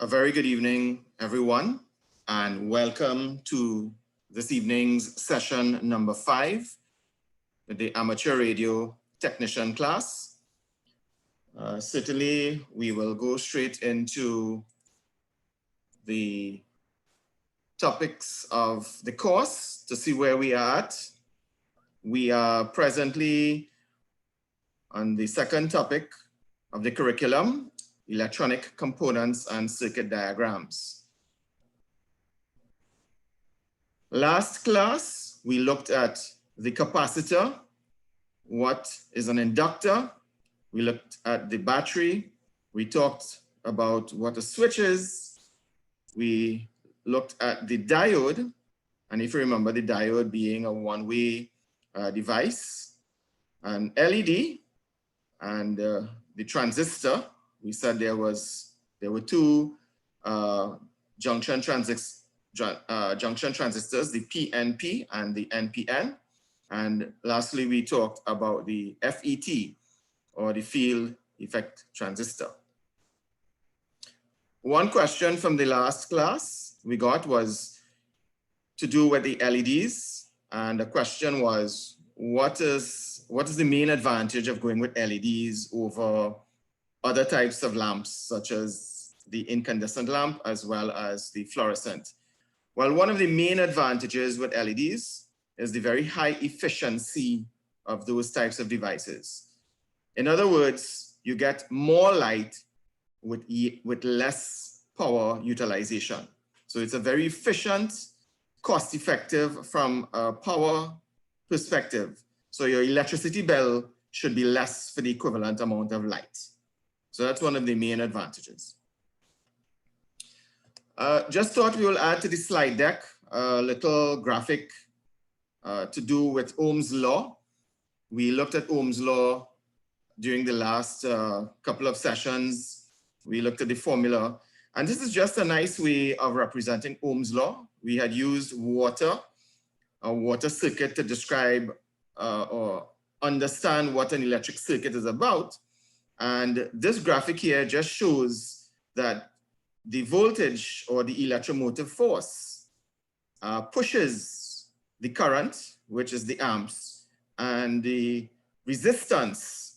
A very good evening, everyone, and welcome to this evening's session number 5 with the amateur radio technician class. Certainly, we will go straight into the topics of the course to see where we are at. We are presently on the second topic of the curriculum, electronic components and circuit diagrams. Last class, we looked at the capacitor, what is an inductor. We looked at the battery. We talked about what a switch is. We looked at the diode. And if you remember, the diode being a one-way device, an LED, and the transistor. We said there were two junction transistors, the PNP and the NPN. And lastly, we talked about the FET, or the field effect transistor. One question from the last class we got was to do with the LEDs. And the question was, what is the main advantage of going with LEDs over other types of lamps, such as the incandescent lamp as well as the fluorescent? Well, one of the main advantages with LEDs is the very high efficiency of those types of devices. In other words, you get more light with less power utilization. So it's a very efficient, cost-effective from a power perspective. So your electricity bill should be less for the equivalent amount of light. So that's one of the main advantages. Just thought we will add to the slide deck a little graphic to do with Ohm's Law. We looked at Ohm's Law during the last couple of sessions. We looked at the formula. And this is just a nice way of representing Ohm's Law. We had used a water circuit to describe or understand what an electric circuit is about. And this graphic here just shows that the voltage or the electromotive force pushes the current, which is the amps, and the resistance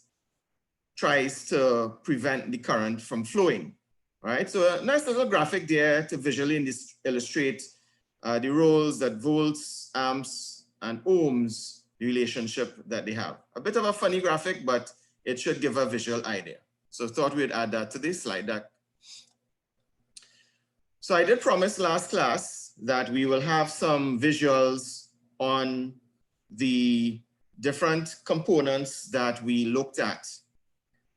tries to prevent the current from flowing, right? So a nice little graphic there to visually illustrate the roles that volts, amps, and ohms, the relationship that they have. A bit of a funny graphic, but it should give a visual idea. So thought we'd add that to this slide deck. So I did promise last class that we will have some visuals on the different components that we looked at.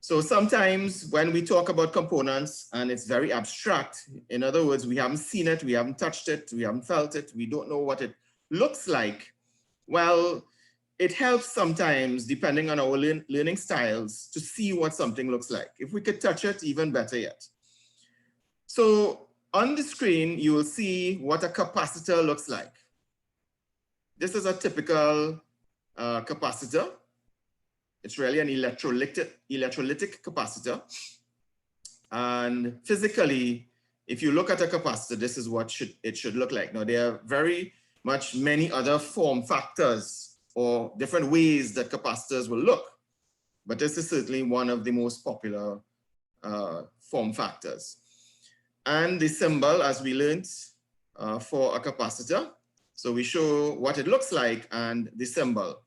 So sometimes when we talk about components and it's very abstract, in other words, we haven't seen it, we haven't touched it, we haven't felt it, we don't know what it looks like. Well, it helps sometimes, depending on our learning styles, to see what something looks like. If we could touch it, even better yet. So on the screen, you will see what a capacitor looks like. This is a typical capacitor. It's really an electrolytic capacitor. And physically, if you look at a capacitor, this is what it should look like. Now, there are very much many other form factors or different ways that capacitors will look. But this is certainly one of the most popular form factors. And the symbol, as we learned, for a capacitor. So we show what it looks like and the symbol.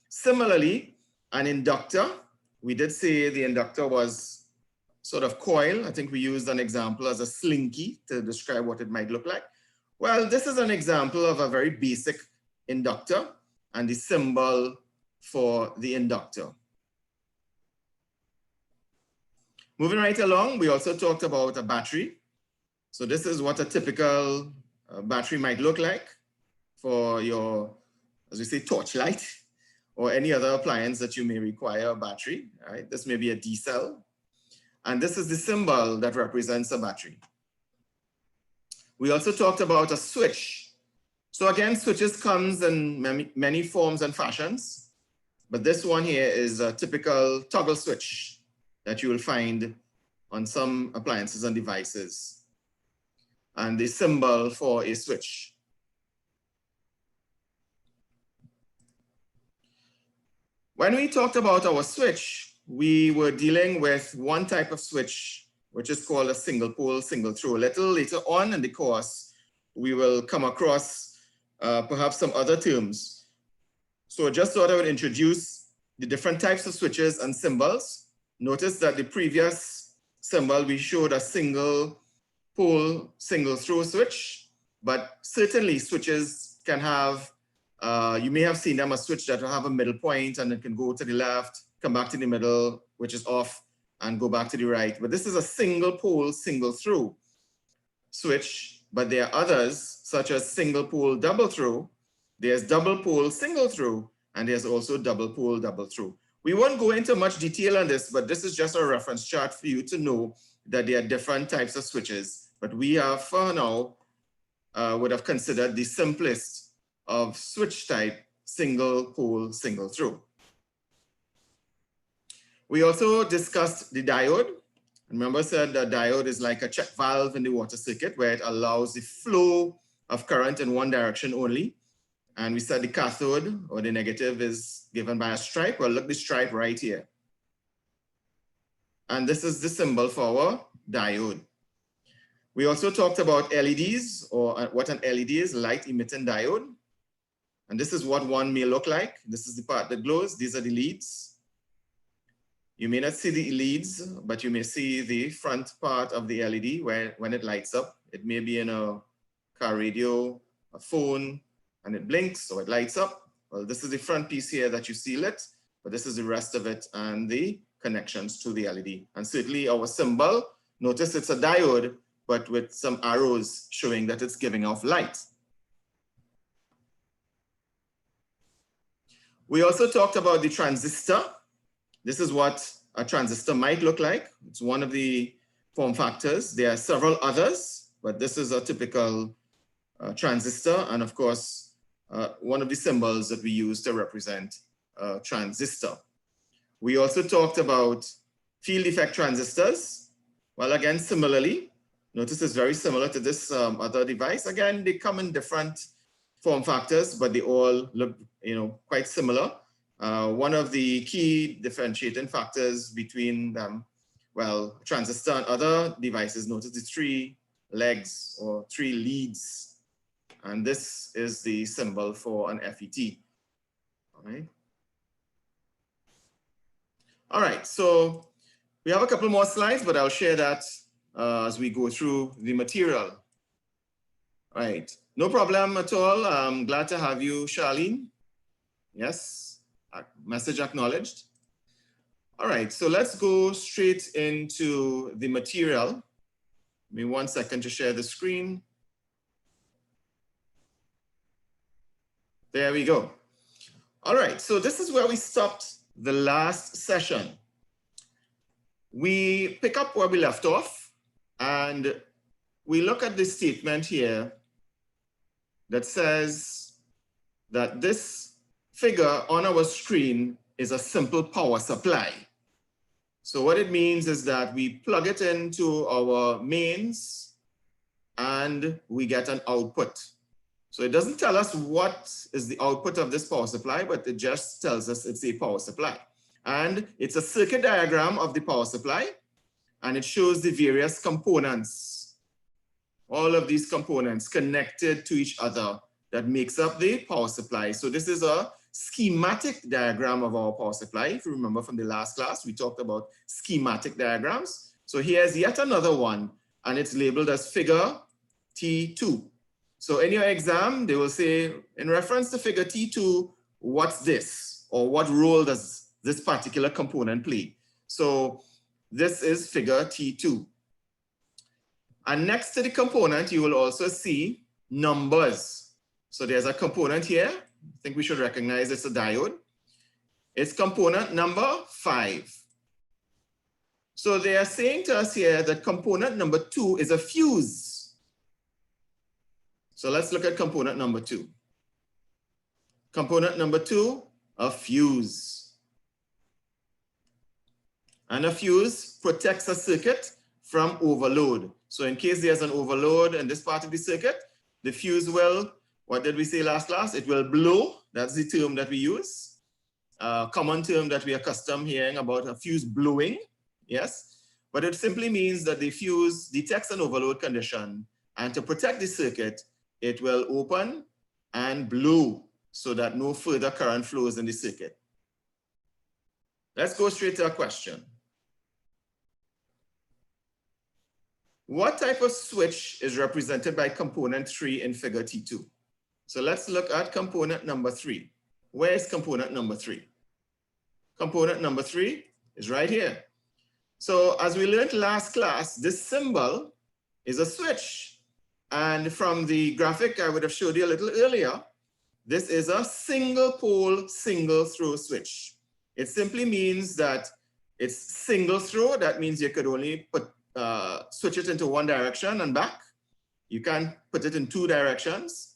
Similarly, an inductor, we did say the inductor was sort of coil. I think we used an example as a slinky to describe what it might look like. Well, this is an example of a very basic inductor and the symbol for the inductor. Moving right along, we also talked about a battery. So this is what a typical battery might look like for your, as we say, torchlight or any other appliance that you may require a battery, right? This may be a D cell. And this is the symbol that represents a battery. We also talked about a switch. So again, switches comes in many forms and fashions, but this one here is a typical toggle switch that you will find on some appliances and devices. and the symbol for a switch. When we talked about our switch, we were dealing with one type of switch, which is called a single pole, single throw. A little later on in the course, we will come across perhaps some other terms. So just thought I would introduce the different types of switches and symbols. Notice that the previous symbol, we showed a single pole, single throw switch, but certainly switches can have, you may have seen them, a switch that will have a middle point and it can go to the left, come back to the middle, which is off, and go back to the right. But this is a single pole, single throw switch, but there are others such as single pole, double throw. There's double pole, single throw, and there's also double pole, double throw. We won't go into much detail on this, but this is just a reference chart for you to know that there are different types of switches. But we have, for now, would have considered the simplest of switch type, single pole, single throw. We also discussed the diode. Remember, I said the diode is like a check valve in the water circuit where it allows the flow of current in one direction only. And we said the cathode or the negative is given by a stripe. Well, look, the stripe right here. And this is the symbol for our diode. We also talked about LEDs, or what an LED is, light emitting diode. And this is what one may look like. This is the part that glows. These are the leads. You may not see the leads, but you may see the front part of the LED where when it lights up. It may be in a car radio, a phone, and it blinks, so it lights up. Well, this is the front piece here that you see lit, but this is the rest of it and the connections to the LED. And certainly our symbol, notice it's a diode, but with some arrows showing that it's giving off light. We also talked about the transistor. This is what a transistor might look like. It's one of the form factors. There are several others, but this is a typical transistor. And of course, one of the symbols that we use to represent a transistor. We also talked about field effect transistors. Well, again, similarly, notice it's very similar to this other device. Again, they come in different form factors, but they all look, quite similar. One of the key differentiating factors between them, well, transistor and other devices, notice the 3 legs or 3 leads. And this is the symbol for an FET. All right. All right, so we have a couple more slides, but I'll share that as we go through the material. All right, no problem at all. I'm glad to have you, Charlene. Yes, message acknowledged. All right, so let's go straight into the material. Give me 1 second to share the screen. There we go. All right, so this is where we stopped the last session. We pick up where we left off, and we look at this statement here that says that this figure on our screen is a simple power supply. So what it means is that we plug it into our mains and we get an output. So it doesn't tell us what is the output of this power supply, but it just tells us it's a power supply. And it's a circuit diagram of the power supply, and it shows the various components, all of these components connected to each other that makes up the power supply. So this is a schematic diagram of our power supply. If you remember from the last class, we talked about schematic diagrams. So here's yet another one, and it's labeled as figure T2. So in your exam, they will say, in reference to figure T2, what's this? Or what role does this particular component play? So this is figure T2. And next to the component, you will also see numbers. So there's a component here. I think we should recognize it's a diode. It's component number 5. So they are saying to us here that component number 2 is a fuse. So let's look at component number 2. Component number 2, a fuse. And a fuse protects a circuit from overload. So in case there's an overload in this part of the circuit, the fuse will, what did we say last class? It will blow. That's the term that we use. Common term that we are accustomed hearing about a fuse blowing. Yes. But it simply means that the fuse detects an overload condition, and to protect the circuit, it will open and blow so that no further current flows in the circuit. Let's go straight to a question. What type of switch is represented by component 3 in figure T2? So let's look at component number 3. Where is component number 3? Component number 3 is right here. So as we learned last class, this symbol is a switch. And from the graphic I would have showed you a little earlier, this is a single pole, single throw switch. It simply means that it's single throw. That means you could only switch it into one direction and back. You can't put it in two directions.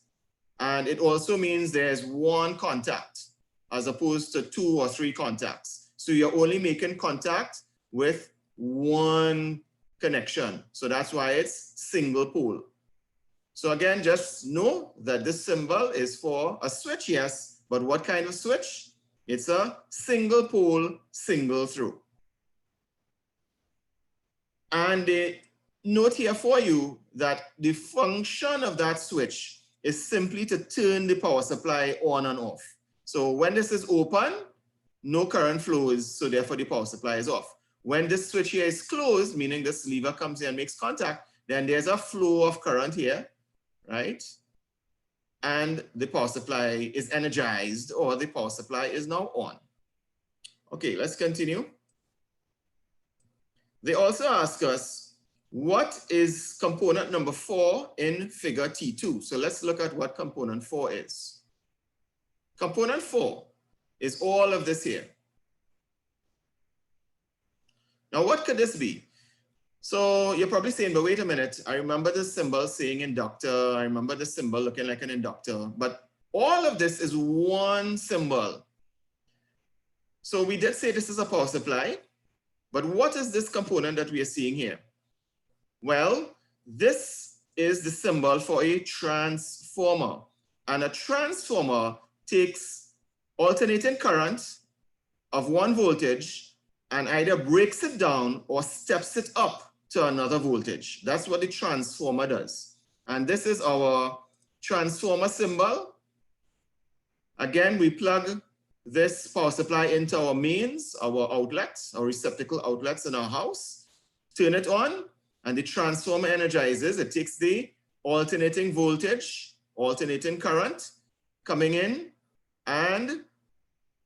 And it also means there's one contact as opposed to 2 or 3 contacts. So you're only making contact with one connection. So that's why it's single pole. So again, just know that this symbol is for a switch, yes, but what kind of switch? It's a single pole, single throw. And a note here for you that the function of that switch is simply to turn the power supply on and off. So when this is open, no current flows, so therefore the power supply is off. When this switch here is closed, meaning this lever comes here and makes contact, then there's a flow of current here, right? And the power supply is energized, or the power supply is now on. Okay, let's continue. They also ask us, what is component number 4 in figure T2? So let's look at what component 4 is. Component 4 is all of this here. Now, what could this be? So you're probably saying, but wait a minute, I remember the symbol saying inductor, I remember the symbol looking like an inductor, but all of this is one symbol. So we did say this is a power supply, but what is this component that we are seeing here? Well, this is the symbol for a transformer, and a transformer takes alternating current of one voltage and either breaks it down or steps it up to another voltage. That's what the transformer does. And this is our transformer symbol. Again, we plug this power supply into our mains, our outlets, our receptacle outlets in our house, turn it on, and the transformer energizes. It takes the alternating voltage, alternating current coming in, and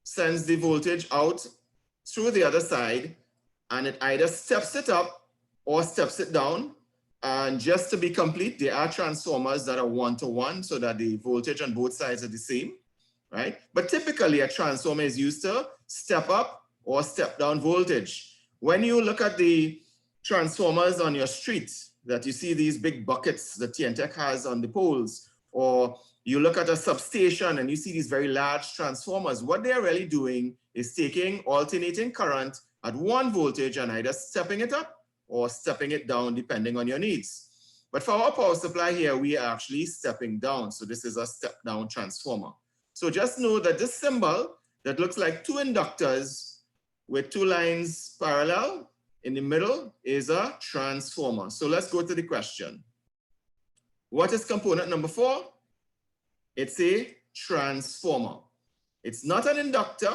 sends the voltage out through the other side, and it either steps it up or steps it down. And just to be complete, there are transformers that are 1-to-1 so that the voltage on both sides are the same, right? But typically a transformer is used to step up or step down voltage. When you look at the transformers on your street, that you see these big buckets that TNTech has on the poles, or you look at a substation and you see these very large transformers, what they're really doing is taking alternating current at one voltage and either stepping it up or stepping it down depending on your needs. But for our power supply here, we are actually stepping down. So this is a step down transformer. So just know that this symbol that looks like 2 inductors with 2 lines parallel in the middle is a transformer. So let's go to the question. What is component number 4? It's a transformer. It's not an inductor.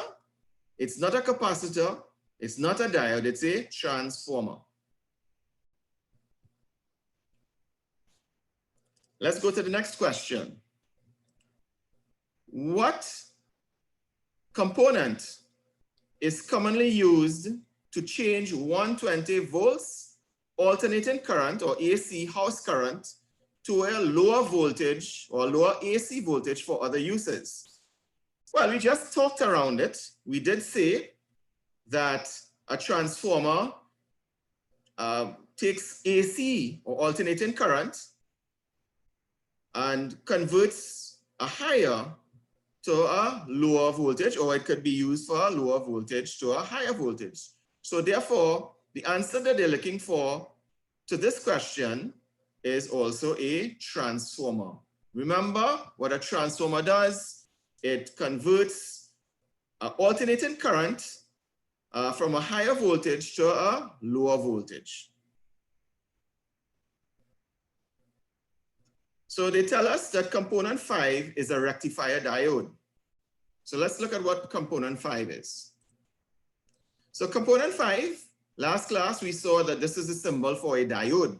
It's not a capacitor. It's not a diode. It's a transformer. Let's go to the next question. What component is commonly used to change 120 volts alternating current, or AC house current, to a lower voltage or lower AC voltage for other uses? Well, we just talked around it. We did say that a transformer takes AC or alternating current and converts a higher to a lower voltage, or it could be used for a lower voltage to a higher voltage. So therefore, the answer that they're looking for to this question is also a transformer. Remember what a transformer does? It converts alternating current from a higher voltage to a lower voltage. So they tell us that component 5 is a rectifier diode. So let's look at what component 5 is. So component 5, last class we saw that this is a symbol for a diode.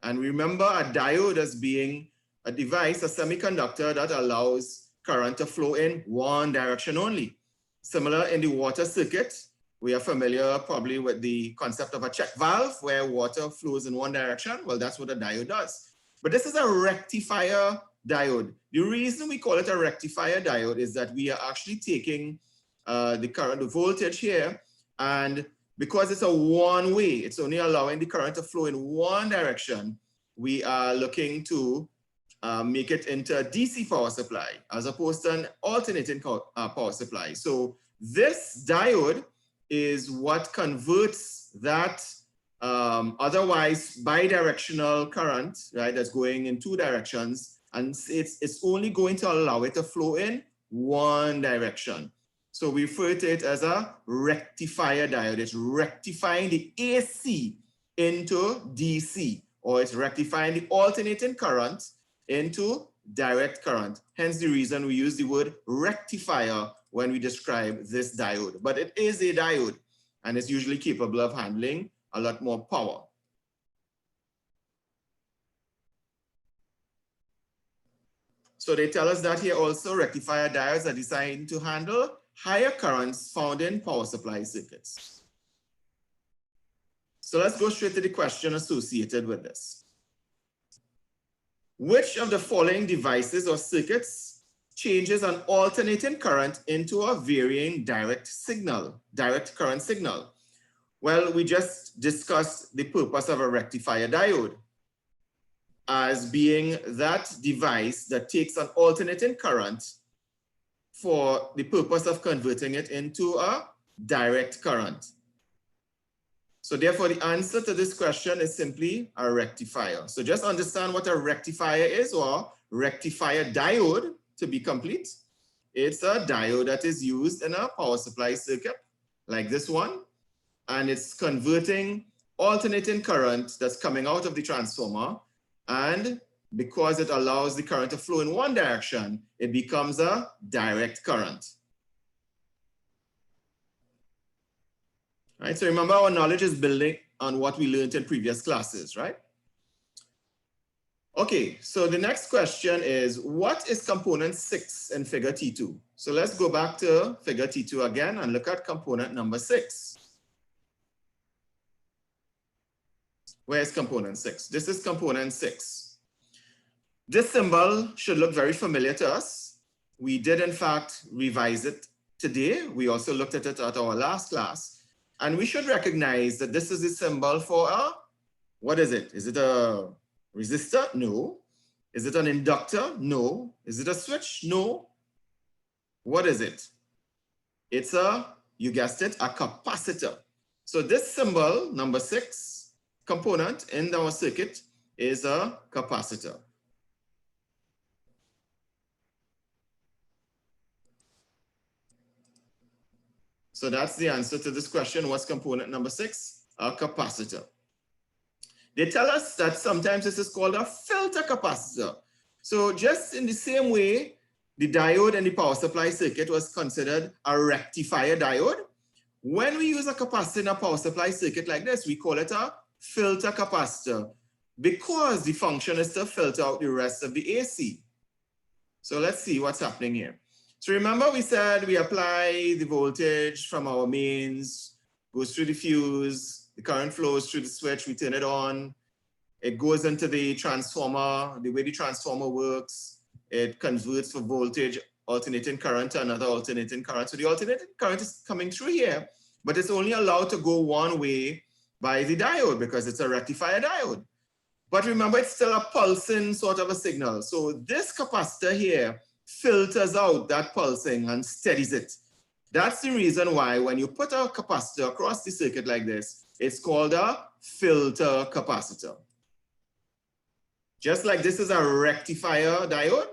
And remember a diode as being a device, a semiconductor that allows current to flow in one direction only. Similar in the water circuit, we are familiar probably with the concept of a check valve where water flows in one direction. Well, that's what a diode does. But this is a rectifier diode. The reason we call it a rectifier diode is that we are actually taking the current, the voltage here, and because it's a one-way, it's only allowing the current to flow in one direction, we are looking to make it into a DC power supply as opposed to an alternating power supply. So this diode is what converts that otherwise bidirectional current, right, that's going in two directions, and it's only going to allow it to flow in one direction. So we refer to it as a rectifier diode. It's rectifying the AC into DC, or it's rectifying the alternating current into direct current. Hence the reason we use the word rectifier when we describe this diode. But it is a diode, and it's usually capable of handling a lot more power. So they tell us that here also rectifier diodes are designed to handle higher currents found in power supply circuits. So let's go straight to the question associated with this. Which of the following devices or circuits changes an alternating current into a varying direct current signal? Well, we just discussed the purpose of a rectifier diode as being that device that takes an alternating current for the purpose of converting it into a direct current. So therefore, the answer to this question is simply a rectifier. So just understand what a rectifier is, or rectifier diode to be complete. It's a diode that is used in a power supply circuit like this one, and it's converting alternating current that's coming out of the transformer, and because it allows the current to flow in one direction, it becomes a direct current. Right, so remember our knowledge is building on what we learned in previous classes, right? Okay, so the next question is, what is component 6 in figure T2? So let's go back to figure T2 again and look at component number 6. Where is component 6? This is component 6. This symbol should look very familiar to us. We did in fact revise it today. We also looked at it at our last class. And we should recognize that this is a symbol for a, what is it? Is it a resistor? No. Is it an inductor? No. Is it a switch? No. What is it? It's a, you guessed it, a capacitor. So this symbol, number 6, component in our circuit is a capacitor. So that's the answer to this question. What's component number 6? A capacitor. They tell us that sometimes this is called a filter capacitor. So just in the same way, the diode in the power supply circuit was considered a rectifier diode. When we use a capacitor in a power supply circuit like this, we call it a filter capacitor because the function is to filter out the rest of the AC. So let's see what's happening here. So remember we said we apply the voltage from our mains, goes through the fuse, the current flows through the switch, we turn it on, it goes into the transformer. The way the transformer works, it converts for voltage, alternating current to another alternating current. So the alternating current is coming through here, but it's only allowed to go one way by the diode because it's a rectifier diode. But remember, it's still a pulsing sort of a signal. So this capacitor here filters out that pulsing and steadies it. That's the reason why when you put a capacitor across the circuit like this, it's called a filter capacitor. Just like this is a rectifier diode,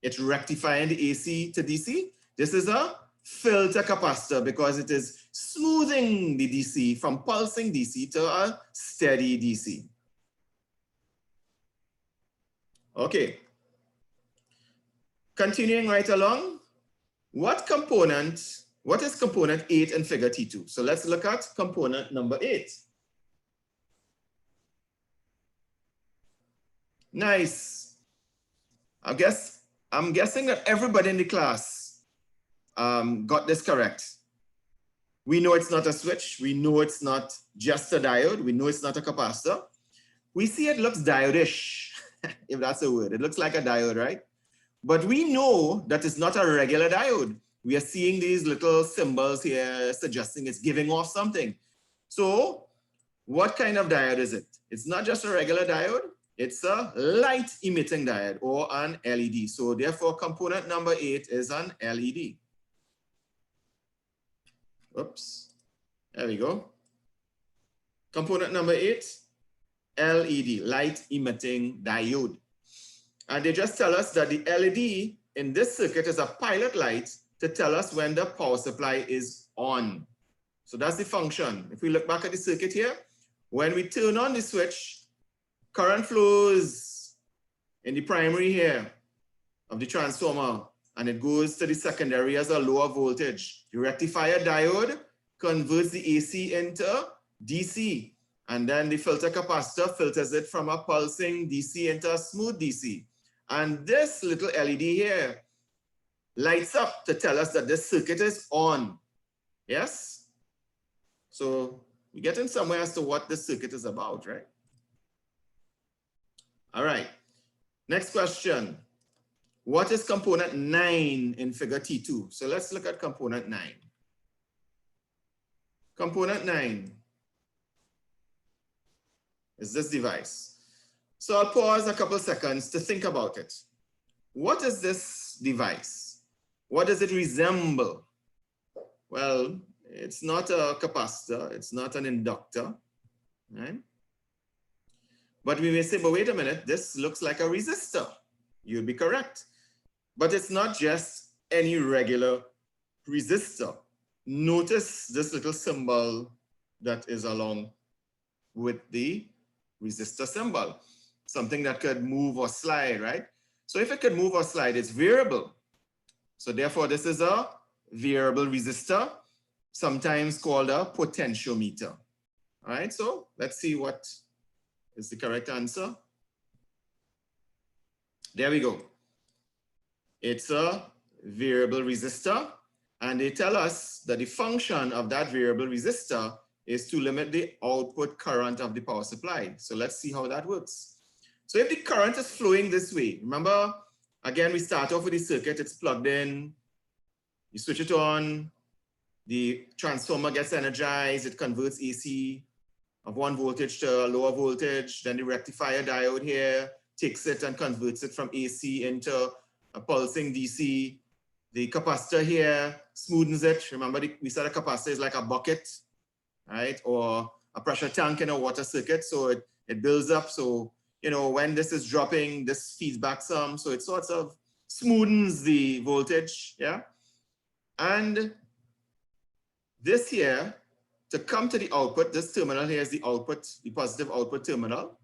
it's rectifying the AC to DC. This is a filter capacitor because it is smoothing the DC from pulsing DC to a steady DC. Okay. Continuing right along, what is component 8 in figure T2? So let's look at component number 8. Nice. I'm guessing that everybody in the class got this correct. We know it's not a switch. We know it's not just a diode. We know it's not a capacitor. We see it looks diode-ish, if that's a word. It looks like a diode, right? But we know that it's not a regular diode. We are seeing these little symbols here suggesting it's giving off something. So what kind of diode is it? It's not just a regular diode. It's a light emitting diode or an LED. So therefore, component number 8 is an LED. Oops, there we go. Component number 8, LED, light emitting diode. And they just tell us that the LED in this circuit is a pilot light to tell us when the power supply is on. So that's the function. If we look back at the circuit here, when we turn on the switch, current flows in the primary here of the transformer, and it goes to the secondary as a lower voltage. The rectifier diode converts the AC into DC, and then the filter capacitor filters it from a pulsing DC into a smooth DC. And this little LED here lights up to tell us that this circuit is on. Yes? So we're getting somewhere as to what this circuit is about, right? All right. Next question. What is component 9 in figure T2? So let's look at component 9. Component 9 is this device. So I'll pause a couple seconds to think about it. What is this device? What does it resemble? Well, it's not a capacitor. It's not an inductor, right? But we may say, but wait a minute, this looks like a resistor. You'd be correct. But it's not just any regular resistor. Notice this little symbol that is along with the resistor symbol. Something that could move or slide, right? So if it could move or slide, it's variable. So therefore, this is a variable resistor, sometimes called a potentiometer. All right, so let's see what is the correct answer. There we go. It's a variable resistor, and they tell us that the function of that variable resistor is to limit the output current of the power supply. So let's see how that works. So if the current is flowing this way, remember, again, we start off with the circuit, it's plugged in, you switch it on, the transformer gets energized, it converts AC of one voltage to a lower voltage, then the rectifier diode here takes it and converts it from AC into a pulsing DC. The capacitor here smoothens it. Remember, we said a capacitor is like a bucket, right? Or a pressure tank in a water circuit. So it builds up. So, you know, when this is dropping, this feeds back some. So it sort of smoothens the voltage, yeah? And this here, to come to the output, this terminal here is the output, the positive output terminal.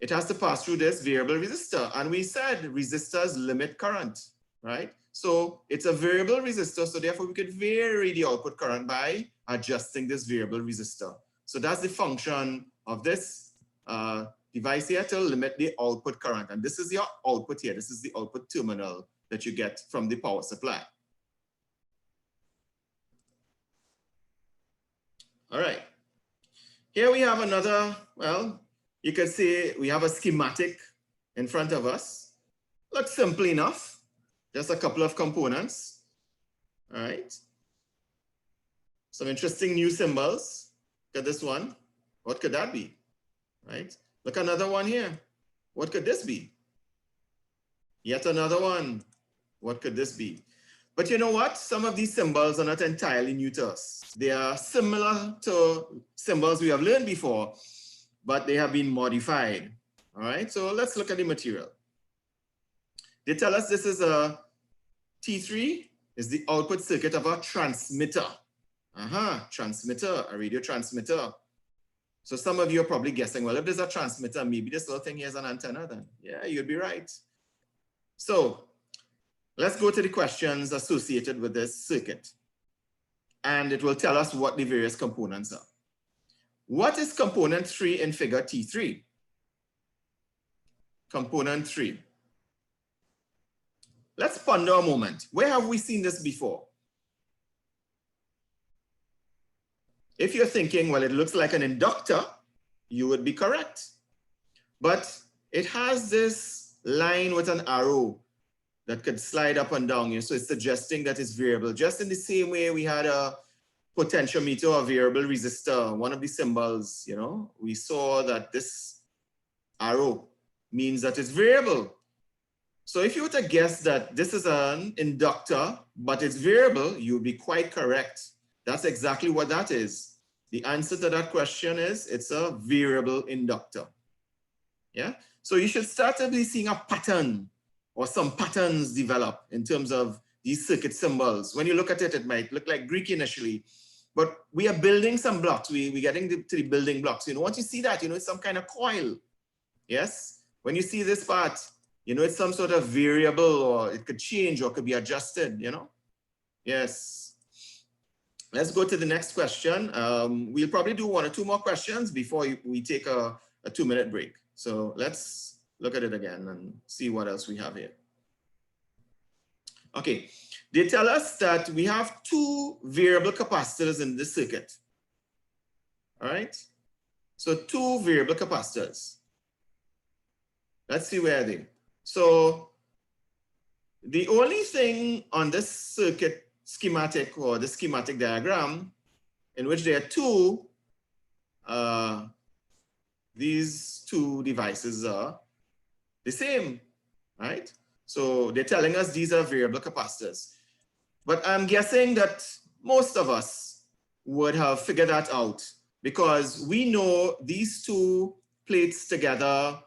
It has to pass through this variable resistor. And we said resistors limit current, right? So it's a variable resistor. So therefore we could vary the output current by adjusting this variable resistor. So that's the function of this device here, to limit the output current. And this is your output here. This is the output terminal that you get from the power supply. All right. Here we have another, well, you could say we have a schematic in front of us. Looks simple enough. Just a couple of components. All right. Some interesting new symbols. Look at this one. What could that be? Right? Look, another one here. What could this be? Yet another one. What could this be? But you know what? Some of these symbols are not entirely new to us. They are similar to symbols we have learned before, but they have been modified. All right, so let's look at the material. They tell us this is a T3 is the output circuit of a transmitter. Transmitter, a radio transmitter. So some of you are probably guessing, well, if there's a transmitter, maybe this little thing here is an antenna then. Yeah, you'd be right. So let's go to the questions associated with this circuit. And it will tell us what the various components are. What is component 3 in figure T3? Component 3. Let's ponder a moment. Where have we seen this before? If you're thinking, well, it looks like an inductor, you would be correct. But it has this line with an arrow that could slide up and down here. So it's suggesting that it's variable. Just in the same way we had a potentiometer or variable resistor, one of the symbols, you know, we saw that this arrow means that it's variable. So if you were to guess that this is an inductor, but it's variable, you would be quite correct. That's exactly what that is. The answer to that question is it's a variable inductor. Yeah. So you should start to be seeing a pattern or some patterns develop in terms of these circuit symbols. When you look at it, it might look like Greek initially, but we are building some blocks. We're getting to the building blocks. You know, once you see that, you know, it's some kind of coil. Yes. When you see this part, you know, it's some sort of variable, or it could change or could be adjusted, you know. Yes. Let's go to the next question. We'll probably do 1 or 2 more questions before we take a 2-minute break. So let's look at it again and see what else we have here. Okay, they tell us that we have 2 variable capacitors in this circuit. All right, so 2 variable capacitors. Let's see where they. So the only thing on this circuit schematic or the schematic diagram in which there are 2, these 2 devices are the same, right? So they're telling us these are variable capacitors. But I'm guessing that most of us would have figured that out because we know these 2 plates together,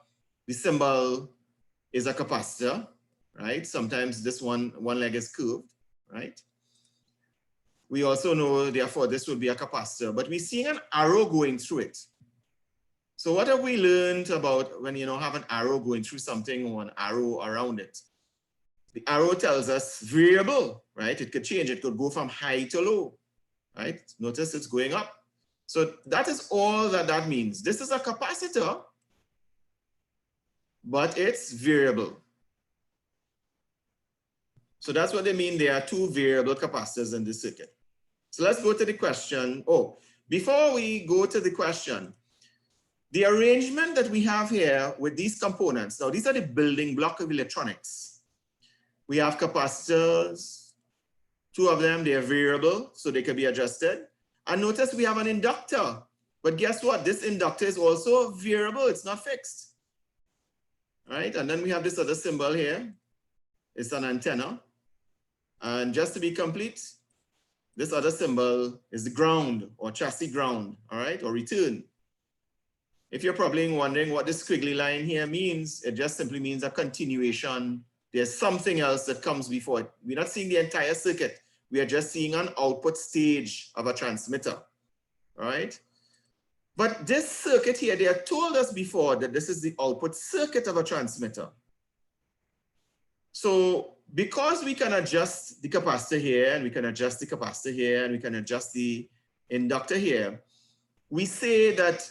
the symbol is a capacitor, right? Sometimes this one leg is curved, right? We also know, therefore, this would be a capacitor, but we're seeing an arrow going through it. So what have we learned about when you have an arrow going through something or an arrow around it? The arrow tells us variable, right? It could change. It could go from high to low, right? Notice it's going up. So that is all that that means. This is a capacitor, but it's variable. So that's what they mean. There are 2 variable capacitors in this circuit. So let's go to the question. Oh, before we go to the question, the arrangement that we have here with these components. Now, these are the building block of electronics. We have capacitors, 2 of them, they are variable, so they can be adjusted. And notice we have an inductor. But guess what? This inductor is also variable. It's not fixed. All right, and then we have this other symbol here. It's an antenna. And just to be complete, this other symbol is the ground or chassis ground, all right, or return. If you're probably wondering what this squiggly line here means, it just simply means a continuation. There's something else that comes before it. We're not seeing the entire circuit. We are just seeing an output stage of a transmitter, all right? But this circuit here, they have told us before that this is the output circuit of a transmitter. So because we can adjust the capacitor here, and we can adjust the capacitor here, and we can adjust the inductor here, we say that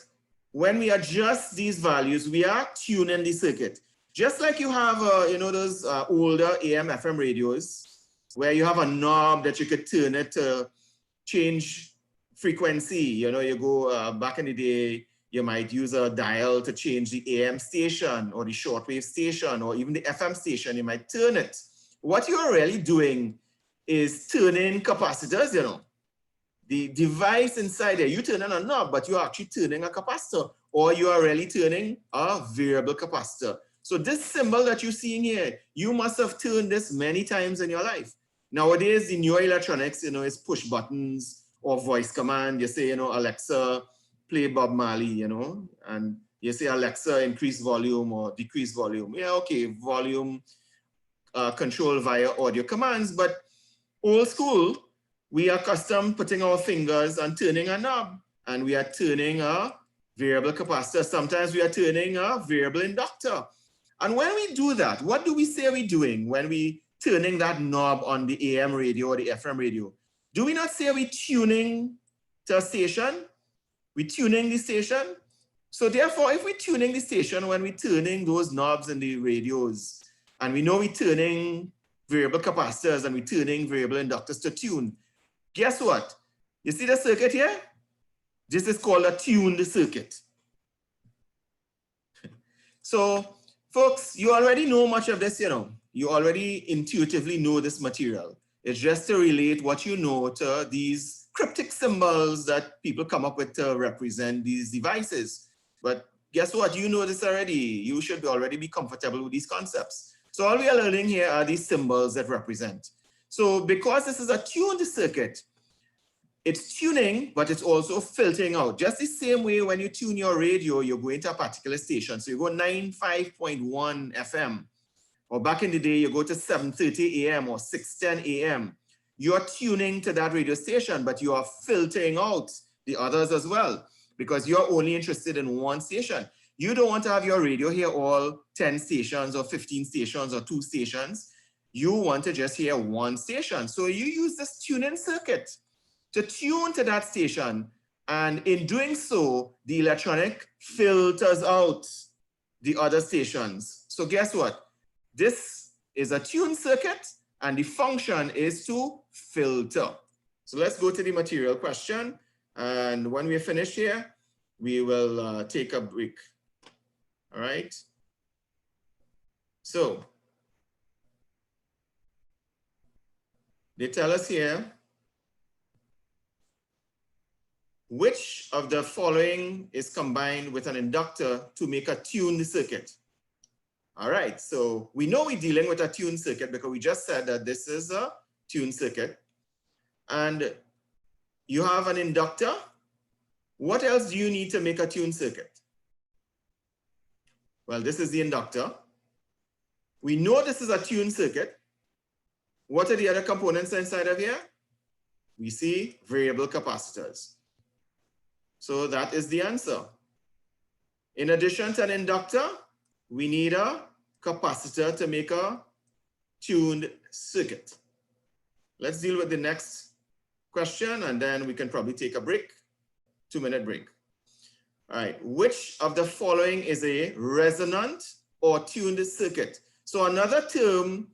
when we adjust these values, we are tuning the circuit. Just like you have, those older AM, FM radios, where you have a knob that you could turn it to change frequency. You know, you go back in the day, you might use a dial to change the AM station or the shortwave station or even the FM station. You might turn it. What you're really doing is turning capacitors, you know. The device inside there, you turn on a knob, but you're actually turning a capacitor, or you are really turning a variable capacitor. So this symbol that you're seeing here, you must have turned this many times in your life. Nowadays, the newer electronics, is push buttons or voice command. You say, Alexa, play Bob Marley, and You say, Alexa, increase volume or decrease volume. Yeah, okay, volume control via audio commands, but old school, we are accustomed putting our fingers and turning a knob, and we are turning a variable capacitor. Sometimes we are turning a variable inductor. And when we do that, what do we say we're doing when we turning that knob on the AM radio or the FM radio? Do we not say we're tuning to a station? We're tuning the station. So therefore, if we're tuning the station when we're turning those knobs in the radios, and we know we're turning variable capacitors and we're turning variable inductors to tune, guess what? You see the circuit here? This is called a tuned circuit. So folks, you already know much of this, you know. You already intuitively know this material. It's just to relate what you know to these cryptic symbols that people come up with to represent these devices. But guess what? You know this already. You should already be comfortable with these concepts. So all we are learning here are these symbols that represent. So because this is a tuned circuit, it's tuning, but it's also filtering out. Just the same way when you tune your radio, you're going to a particular station. So you go 95.1 FM, or back in the day, you go to 7:30 AM or 6:10 AM. You're tuning to that radio station, but you are filtering out the others as well, because you're only interested in one station. You don't want to have your radio hear all 10 stations or 15 stations or 2 stations. You want to just hear one station. So you use this tuning circuit to tune to that station, and in doing so, the electronic filters out the other stations. So guess what? This is a tuned circuit, and the function is to filter. So let's go to the material question, and when we're finished here, we will take a break. All right? So they tell us here, which of the following is combined with an inductor to make a tuned circuit? All right, so we know we're dealing with a tuned circuit because we just said that this is a tuned circuit. And you have an inductor. What else do you need to make a tuned circuit? Well, this is the inductor. We know this is a tuned circuit. What are the other components inside of here? We see variable capacitors. So that is the answer. In addition to an inductor, we need a capacitor to make a tuned circuit. Let's deal with the next question, and then we can probably take a break, 2-minute break. All right, which of the following is a resonant or tuned circuit? So another term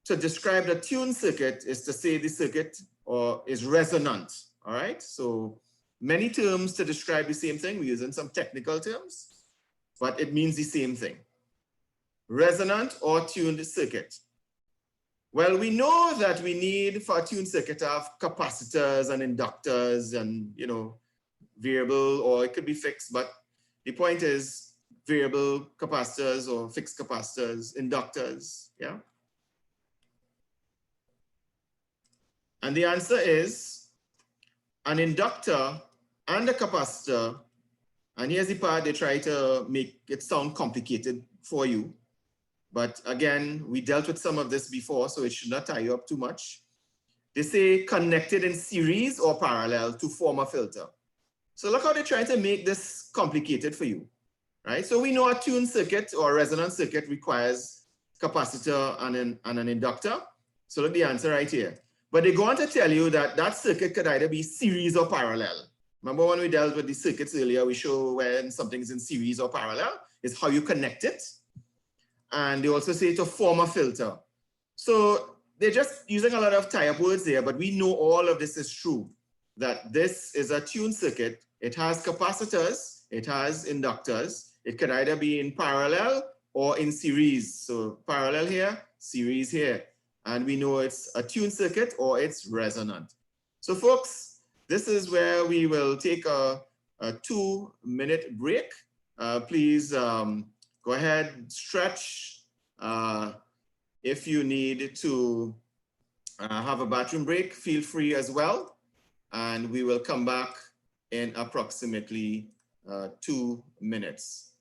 to describe the tuned circuit is to say the circuit is resonant. All right, so many terms to describe the same thing. We're using some technical terms, but it means the same thing. Resonant or tuned circuit. Well, we know that we need for a tuned circuit to have capacitors and inductors and, you know, variable, or it could be fixed, but the point is variable capacitors or fixed capacitors, inductors, yeah? And the answer is an inductor and a capacitor, and here's the part they try to make it sound complicated for you. But again, we dealt with some of this before, so it should not tie you up too much. They say connected in series or parallel to form a filter. So look how they're trying to make this complicated for you, right? So we know a tuned circuit or a resonant circuit requires capacitor and an inductor. So look the answer right here. But they go on to tell you that that circuit could either be series or parallel. Remember when we dealt with the circuits earlier, we show when something is in series or parallel, is how you connect it. And they also say to form a filter. So they're just using a lot of tie-up words there, but we know all of this is true, that this is a tuned circuit. It has capacitors, it has inductors. It could either be in parallel or in series. So parallel here, series here. And we know it's a tuned circuit or it's resonant. So folks, this is where we will take a 2-minute break. Please go ahead, stretch. If you need to have a bathroom break, feel free as well. And we will come back in approximately 2 minutes.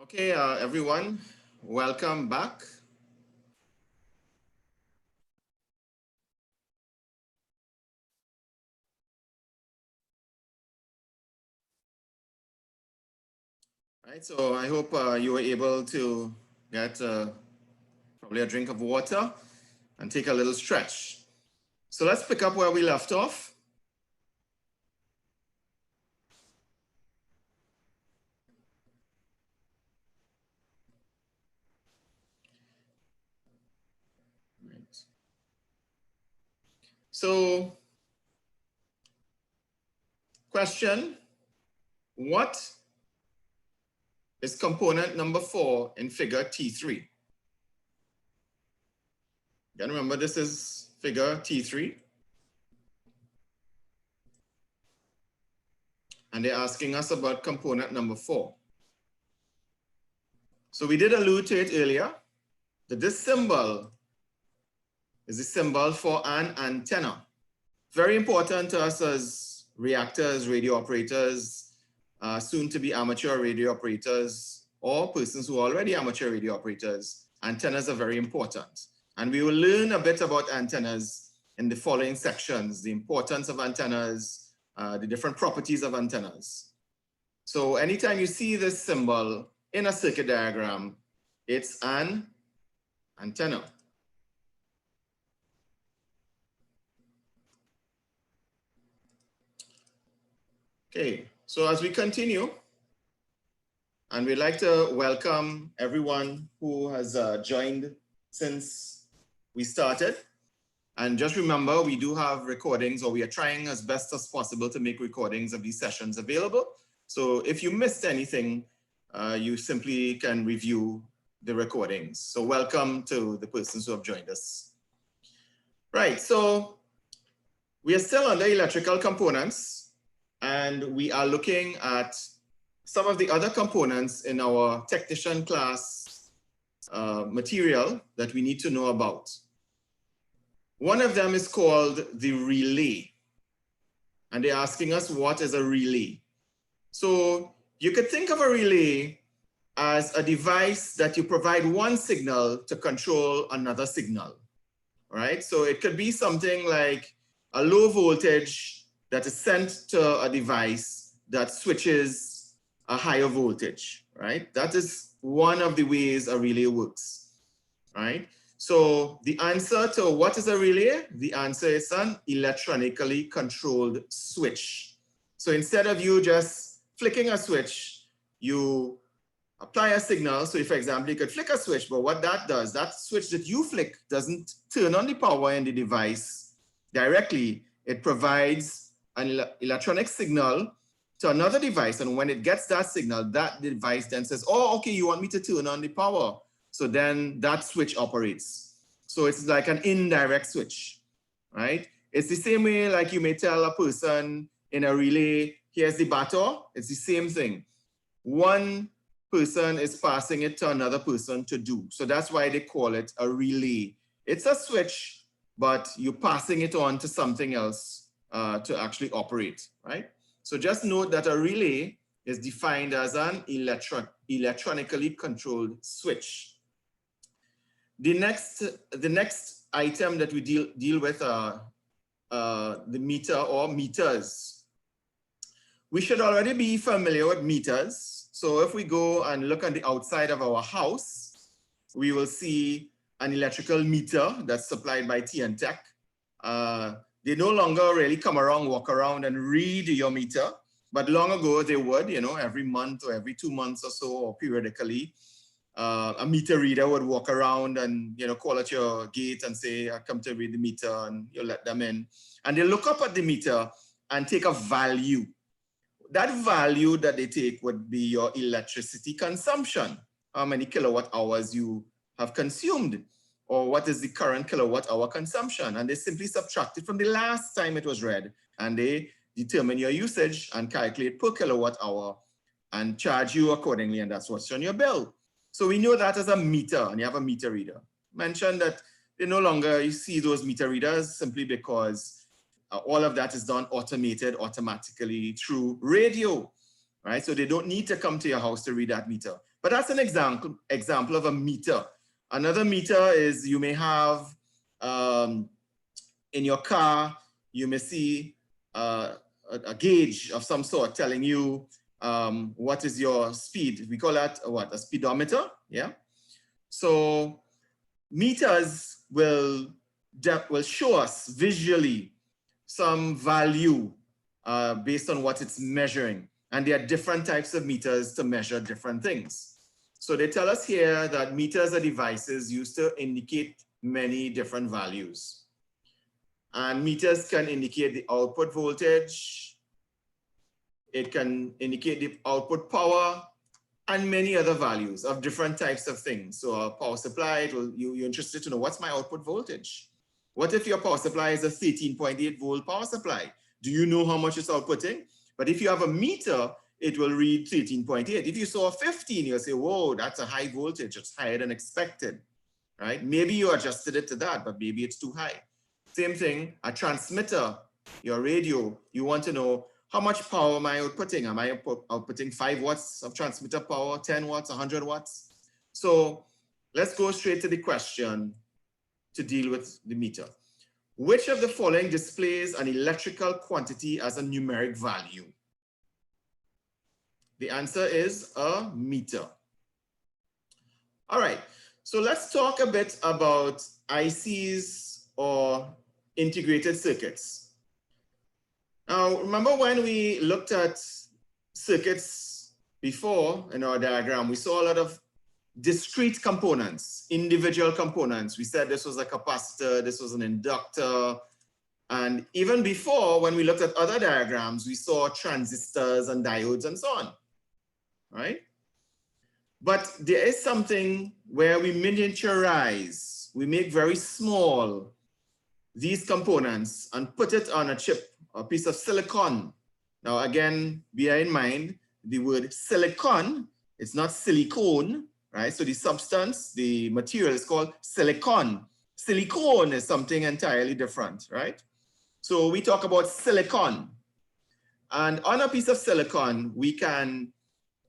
Okay, everyone, welcome back. Right, so I hope you were able to get probably a drink of water and take a little stretch. So let's pick up where we left off. Right. So, question, what is component number 4 in figure T3? Again, remember this is figure T3. And they're asking us about component number 4. So we did allude to it earlier, that this symbol is the symbol for an antenna. Very important to us as reactors, radio operators, soon to be amateur radio operators, or persons who are already amateur radio operators. Antennas are very important. And we will learn a bit about antennas in the following sections, the importance of antennas, the different properties of antennas. So anytime you see this symbol in a circuit diagram, it's an antenna. Okay, so as we continue, and we'd like to welcome everyone who has joined since we started. And just remember, we do have recordings, or we are trying as best as possible to make recordings of these sessions available. So if you missed anything, you simply can review the recordings. So welcome to the persons who have joined us. Right, so we are still under electrical components, and we are looking at some of the other components in our technician class material that we need to know about. One of them is called the relay. And they're asking us, what is a relay? So you could think of a relay as a device that you provide one signal to control another signal, right? So it could be something like a low voltage that is sent to a device that switches a higher voltage, right? That is one of the ways a relay works, right? So the answer to what is a relay? The answer is an electronically controlled switch. So instead of you just flicking a switch, you apply a signal. So if, for example, you could flick a switch, but what that does, that switch that you flick doesn't turn on the power in the device directly. It provides an electronic signal to another device. And when it gets that signal, that device then says, oh, okay, you want me to turn on the power. So then that switch operates. So it's like an indirect switch, right? It's the same way like you may tell a person in a relay, here's the baton. It's the same thing. One person is passing it to another person to do. So that's why they call it a relay. It's a switch, but you're passing it on to something else to actually operate, right? So just note that a relay is defined as an electronically controlled switch. The next item that we deal with are the meter or meters. We should already be familiar with meters. So if we go and look on the outside of our house, we will see an electrical meter that's supplied by TNTech. They no longer really come around, walk around and read your meter, but long ago they would, you know, every month or every 2 months or so, or periodically, a meter reader would walk around and, you know, call at your gate and say, I come to read the meter, and you let them in. And they look up at the meter and take a value. That value that they take would be your electricity consumption, how many kilowatt hours you have consumed, or what is the current kilowatt hour consumption. And they simply subtract it from the last time it was read, and they determine your usage and calculate per kilowatt hour and charge you accordingly, and that's what's on your bill. So we know that as a meter, and you have a meter reader. Mention that they no longer, you see those meter readers simply because all of that is done automated, automatically through radio, right? So they don't need to come to your house to read that meter. But that's an example of a meter. Another meter is you may have in your car, you may see a gauge of some sort telling you what is your speed. We call that what? A speedometer, yeah? So meters will show us visually some value based on what it's measuring. And there are different types of meters to measure different things. So they tell us here that meters are devices used to indicate many different values. And meters can indicate the output voltage. It can indicate the output power and many other values of different types of things. So a power supply, you're interested to know what's my output voltage? What if your power supply is a 13.8 volt power supply? Do you know how much it's outputting? But if you have a meter, it will read 13.8. If you saw a 15, you'll say, whoa, that's a high voltage. It's higher than expected, right? Maybe you adjusted it to that, but maybe it's too high. Same thing, a transmitter, your radio, you want to know how much power am I outputting? Am I outputting 5 watts of transmitter power, 10 watts, 100 watts? So let's go straight to the question to deal with the meter. Which of the following displays an electrical quantity as a numeric value? The answer is a meter. All right, so let's talk a bit about ICs or integrated circuits. Now, remember when we looked at circuits before in our diagram, we saw a lot of discrete components, individual components. We said this was a capacitor, this was an inductor. And even before, when we looked at other diagrams, we saw transistors and diodes and so on, right? But there is something where we miniaturize, we make very small these components and put it on a chip, a piece of silicon. Now, again, bear in mind the word silicon, it's not silicone, right? So the substance, the material is called silicon. Silicone is something entirely different, right? So we talk about silicon. And on a piece of silicon, we can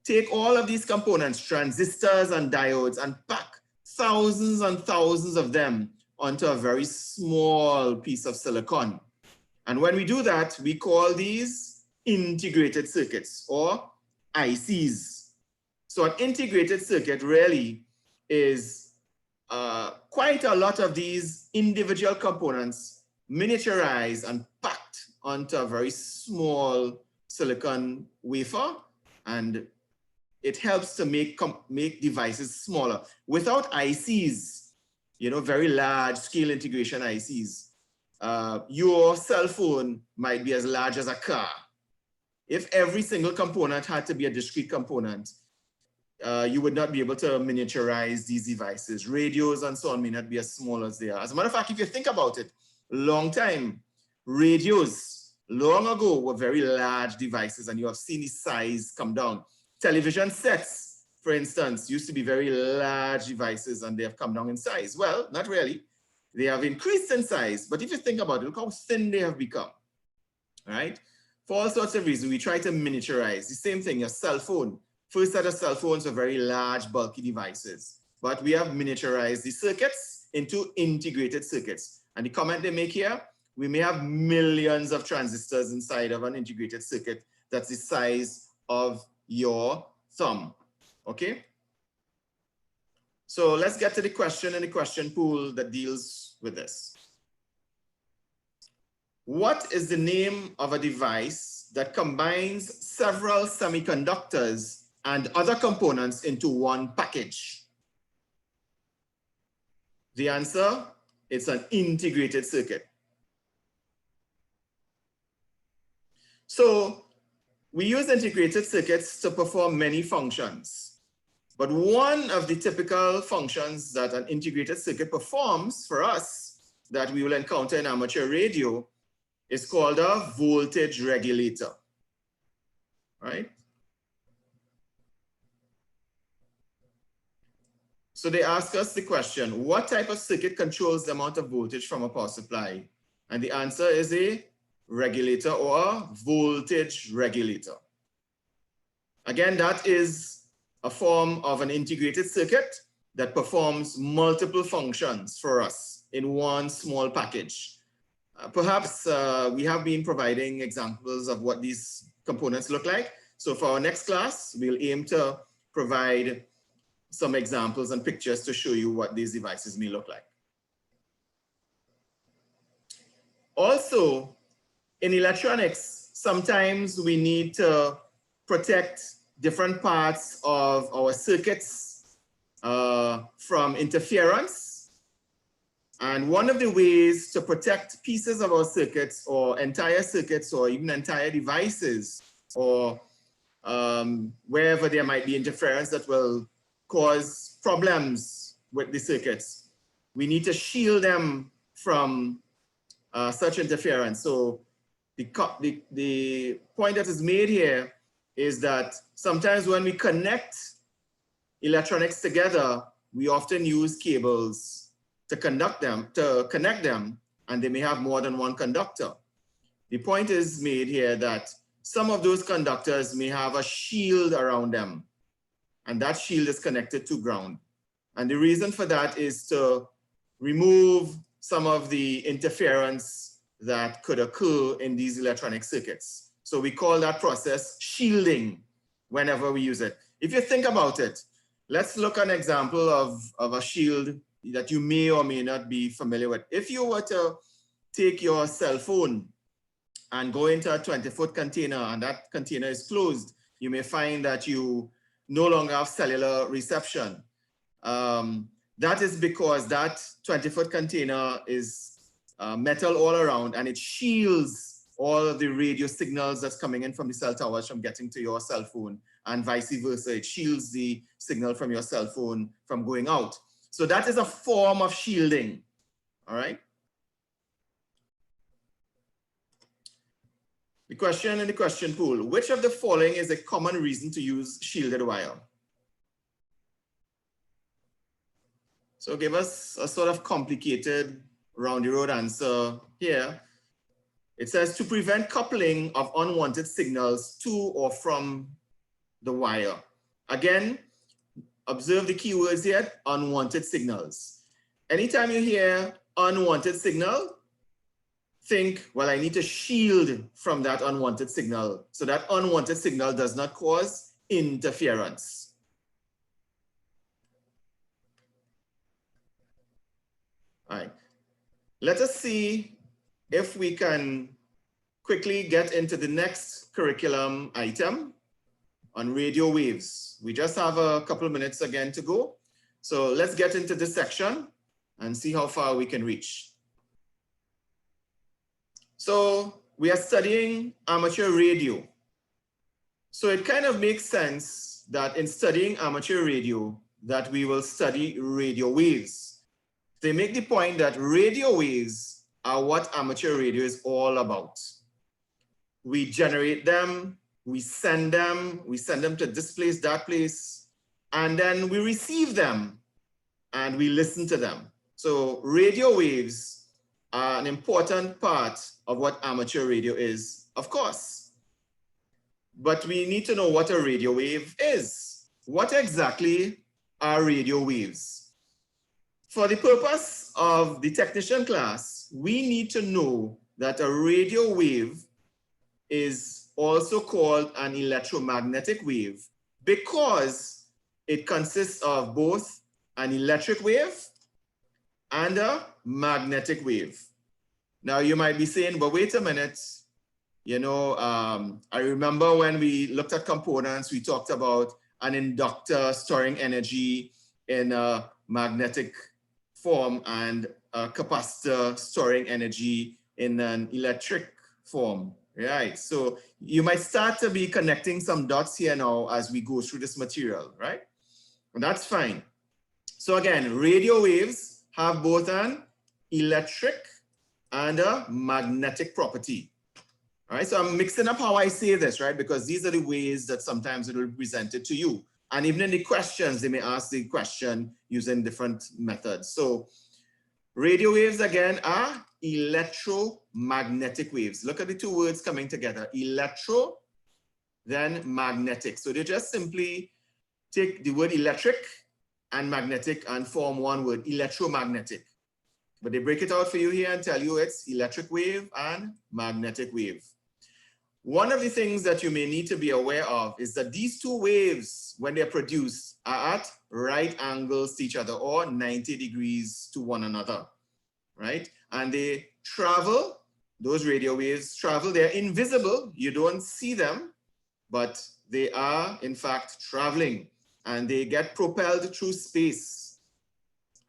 take all of these components, transistors and diodes, and pack thousands and thousands of them onto a very small piece of silicon. And when we do that, we call these integrated circuits or ICs. So an integrated circuit really is quite a lot of these individual components miniaturized and packed onto a very small silicon wafer, and it helps to make devices smaller. Without ICs, you know, very large scale integration ICs, your cell phone might be as large as a car. If every single component had to be a discrete component, you would not be able to miniaturize these devices. Radios and so on may not be as small as they are. As a matter of fact, if you think about it, long time, radios long ago were very large devices, and you have seen the size come down. Television sets, for instance, used to be very large devices, and they have come down in size. Well, not really. They have increased in size, but if you think about it, look how thin they have become, right? For all sorts of reasons, we try to miniaturize. The same thing, your cell phone. First set of cell phones were very large, bulky devices, but we have miniaturized the circuits into integrated circuits. And the comment they make here, we may have millions of transistors inside of an integrated circuit that's the size of your thumb, okay? So let's get to the question in the question pool that deals with this. What is the name of a device that combines several semiconductors and other components into one package? The answer, it's an integrated circuit. So we use integrated circuits to perform many functions, but one of the typical functions that an integrated circuit performs for us that we will encounter in amateur radio is called a voltage regulator, right? So they ask us the question, what type of circuit controls the amount of voltage from a power supply? And the answer is a regulator or a voltage regulator. Again, that is a form of an integrated circuit that performs multiple functions for us in one small package. Perhaps we have been providing examples of what these components look like. So for our next class, we'll aim to provide some examples and pictures to show you what these devices may look like. Also, in electronics, sometimes we need to protect different parts of our circuits from interference. And one of the ways to protect pieces of our circuits or entire circuits or even entire devices or wherever there might be interference that will cause problems with the circuits, we need to shield them from such interference. So the point that is made here is that sometimes when we connect electronics together, we often use cables to connect them, and they may have more than one conductor. The point is made here that some of those conductors may have a shield around them, and that shield is connected to ground. And the reason for that is to remove some of the interference that could occur in these electronic circuits. So we call that process shielding whenever we use it. If you think about it, let's look at an example of a shield that you may or may not be familiar with. If you were to take your cell phone and go into a 20-foot container and that container is closed, you may find that you no longer have cellular reception. That is because that 20-foot container is metal all around, and it shields all of the radio signals that's coming in from the cell towers from getting to your cell phone, and vice versa. It shields the signal from your cell phone from going out. So that is a form of shielding, all right? The question in the question pool: which of the following is a common reason to use shielded wire? So give us a sort of complicated round the road answer here. It says to prevent coupling of unwanted signals to or from the wire. Again, observe the keywords here, unwanted signals. Anytime you hear unwanted signal, think, well, I need to shield from that unwanted signal so that unwanted signal does not cause interference. All right, let us see if we can quickly get into the next curriculum item on radio waves. We just have a couple of minutes again to go. So let's get into this section and see how far we can reach. So we are studying amateur radio. So it kind of makes sense that in studying amateur radio that we will study radio waves. They make the point that radio waves are what amateur radio is all about. We generate them, we send them to this place, that place, and then we receive them and we listen to them. So radio waves are an important part of what amateur radio is, of course. But we need to know what a radio wave is. What exactly are radio waves? For the purpose of the technician class, we need to know that a radio wave is also called an electromagnetic wave because it consists of both an electric wave and a magnetic wave. Now you might be saying, but wait a minute, you know, I remember when we looked at components, we talked about an inductor storing energy in a magnetic form and a capacitor storing energy in an electric form, right? So you might start to be connecting some dots here now as we go through this material, right? And that's fine. So again, radio waves have both an electric and a magnetic property. All right, so I'm mixing up how I say this, right? Because these are the ways that sometimes it will be presented to you. And even in the questions, they may ask the question using different methods. So radio waves, again, are electromagnetic waves. Look at the two words coming together, electro, then magnetic. So they're just simply take the word electric and magnetic and form one word, electromagnetic. But they break it out for you here and tell you it's electric wave and magnetic wave. One of the things that you may need to be aware of is that these two waves, when they're produced, are at right angles to each other or 90 degrees to one another, right? And they travel, those radio waves travel, they're invisible, you don't see them, but they are in fact traveling and they get propelled through space,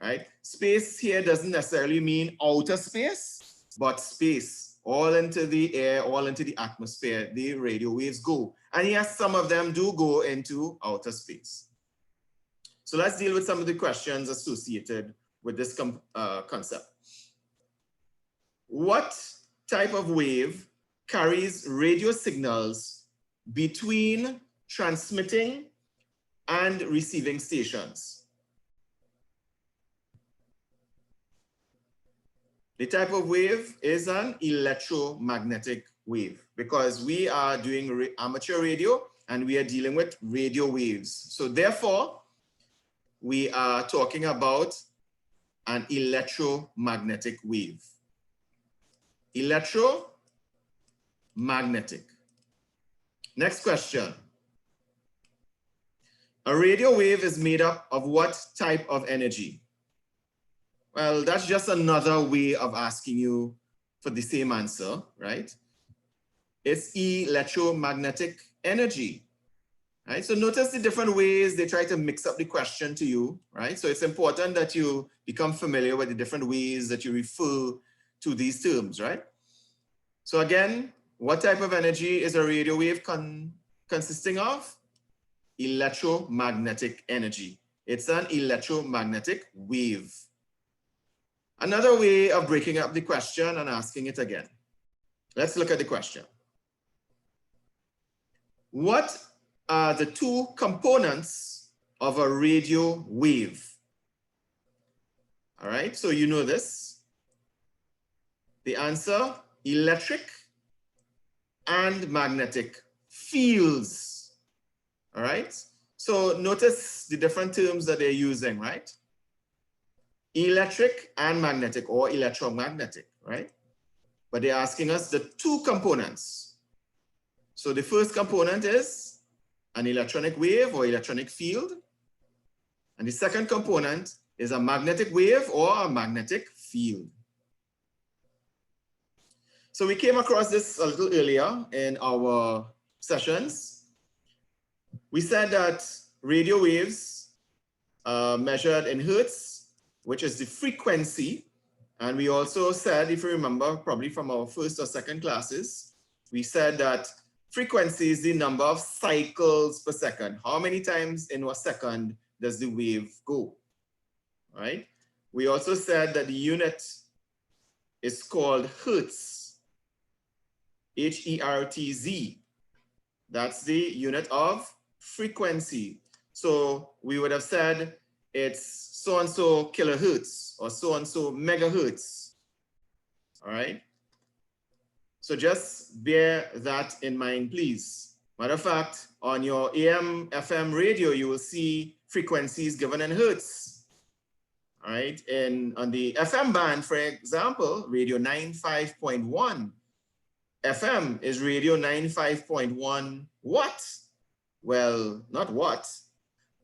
right? Space here doesn't necessarily mean outer space, but space. All into the air, all into the atmosphere, the radio waves go. And yes, some of them do go into outer space. So let's deal with some of the questions associated with this concept. What type of wave carries radio signals between transmitting and receiving stations? The type of wave is an electromagnetic wave because we are doing amateur radio and we are dealing with radio waves. So therefore, we are talking about an electromagnetic wave. Electromagnetic. Next question. A radio wave is made up of what type of energy? Well, that's just another way of asking you for the same answer, right? It's electromagnetic energy, right? So notice the different ways they try to mix up the question to you, right? So it's important that you become familiar with the different ways that you refer to these terms, right? So again, what type of energy is a radio wave consisting of? Electromagnetic energy. It's an electromagnetic wave. Another way of breaking up the question and asking it again. Let's look at the question. What are the two components of a radio wave? All right, so you know this. The answer, electric and magnetic fields. All right, so notice the different terms that they're using, right? Electric and magnetic or electromagnetic, right? But they're asking us the two components. So the first component is an electronic wave or electronic field. And the second component is a magnetic wave or a magnetic field. So we came across this a little earlier in our sessions. We said that radio waves are measured in hertz, which is the frequency. And we also said, if you remember, probably from our first or second classes, we said that frequency is the number of cycles per second. How many times in a second does the wave go, right? We also said that the unit is called hertz, H-E-R-T-Z. That's the unit of frequency. So we would have said it's so-and-so kilohertz or so-and-so megahertz, all right? So just bear that in mind, please. Matter of fact, on your AM, FM radio, you will see frequencies given in hertz, all right? And on the FM band, for example, radio 95.1, FM is radio 95.1 watt. Well, not watt,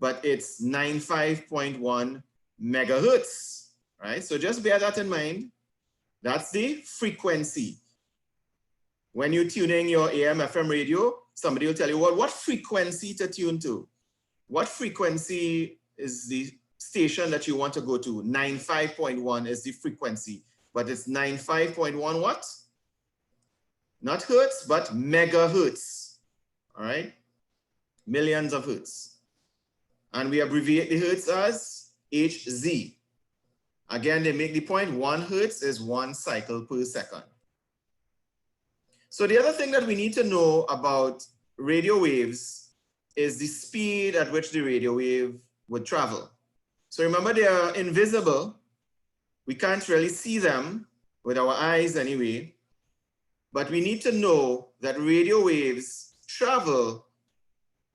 but it's 95.1 megahertz, right? So just bear that in mind. That's the frequency. When you tune in your AM, FM radio, somebody will tell you, well, what frequency to tune to? What frequency is the station that you want to go to? 95.1 is the frequency, but it's 95.1 what? Not hertz, but megahertz, all right? Millions of hertz. And we abbreviate the hertz as Hz. Again, they make the point, 1 hertz is 1 cycle per second. So the other thing that we need to know about radio waves is the speed at which the radio wave would travel. So remember, they are invisible. We can't really see them with our eyes anyway, but we need to know that radio waves travel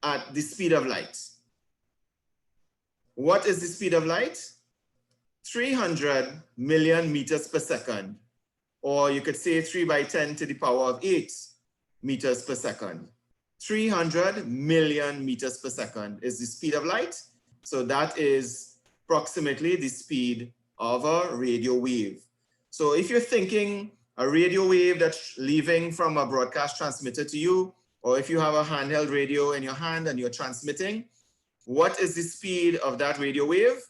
at the speed of light. What is the speed of light? 300 million meters per second. Or you could say 3 by 10 to the power of 8 meters per second. 300 million meters per second is the speed of light. So that is approximately the speed of a radio wave. So if you're thinking a radio wave that's leaving from a broadcast transmitter to you, or if you have a handheld radio in your hand and you're transmitting, what is the speed of that radio wave?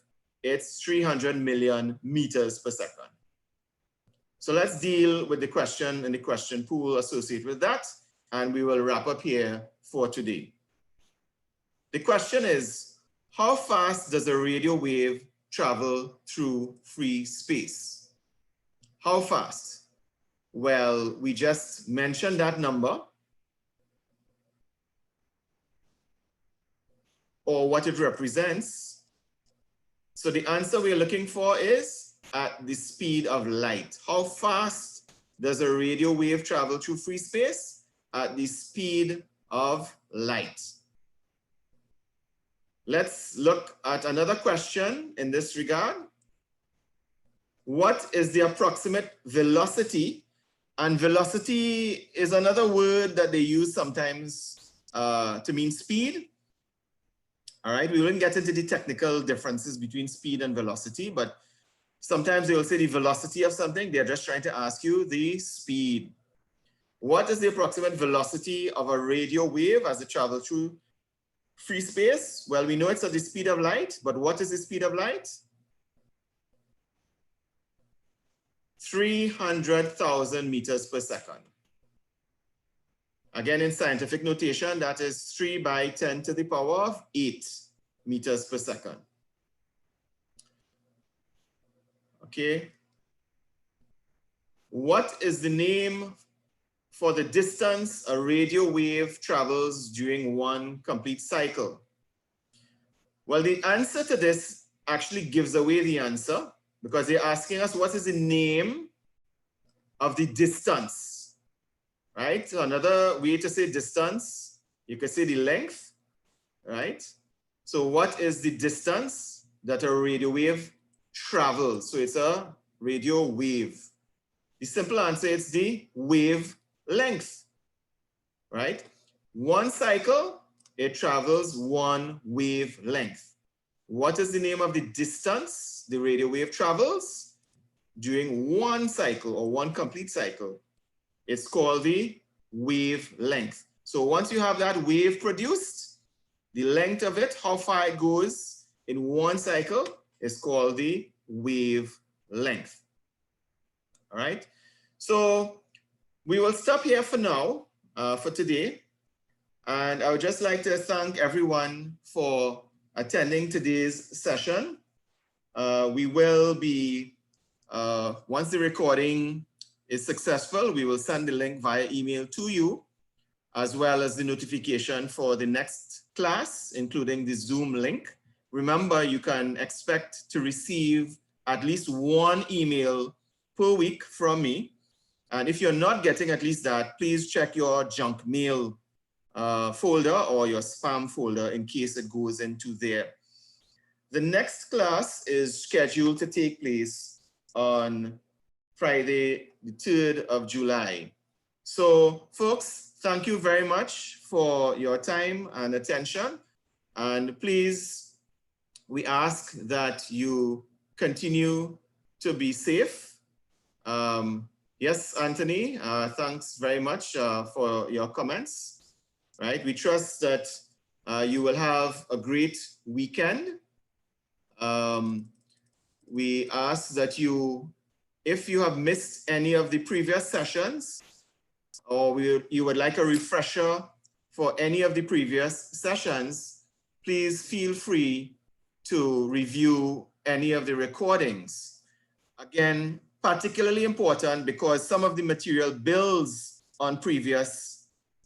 It's 300 million meters per second. So let's deal with the question and the question pool associated with that, and we will wrap up here for today. The question is, how fast does a radio wave travel through free space? How fast? Well, we just mentioned that number, or what it represents. So the answer we're looking for is at the speed of light. How fast does a radio wave travel through free space? At the speed of light. Let's look at another question in this regard. What is the approximate velocity? And velocity is another word that they use sometimes to mean speed. All right, we won't get into the technical differences between speed and velocity, but sometimes they will say the velocity of something. They're just trying to ask you the speed. What is the approximate velocity of a radio wave as it travels through free space? Well, we know it's at the speed of light, but what is the speed of light? 300,000 meters per second. Again, in scientific notation, that is 3 by 10 to the power of 8 meters per second. Okay. What is the name for the distance a radio wave travels during one complete cycle? Well, the answer to this actually gives away the answer, because they're asking us what is the name of the distance, right? So another way to say distance, you could say the length, right? So what is the distance that a radio wave travels? So it's a radio wave. The simple answer is the wave length, right? One cycle, it travels one wavelength. What is the name of the distance the radio wave travels during one cycle or one complete cycle? It's called the wavelength. So once you have that wave produced, the length of it, how far it goes in one cycle, is called the wavelength. All right. So we will stop here for now, for today. And I would just like to thank everyone for attending today's session. We will be, once the recording is successful, we will send the link via email to you, as well as the notification for the next class, including the Zoom link. Remember, you can expect to receive at least one email per week from me. And if you're not getting at least that, please check your junk mail folder or your spam folder in case it goes into there. The next class is scheduled to take place on Friday, the 3rd of July. So folks, thank you very much for your time and attention. And please, we ask that you continue to be safe. Yes, Anthony, thanks very much for your comments. Right, we trust that you will have a great weekend. We ask that you, if you have missed any of the previous sessions, or you would like a refresher for any of the previous sessions, please feel free to review any of the recordings. Again, particularly important because some of the material builds on previous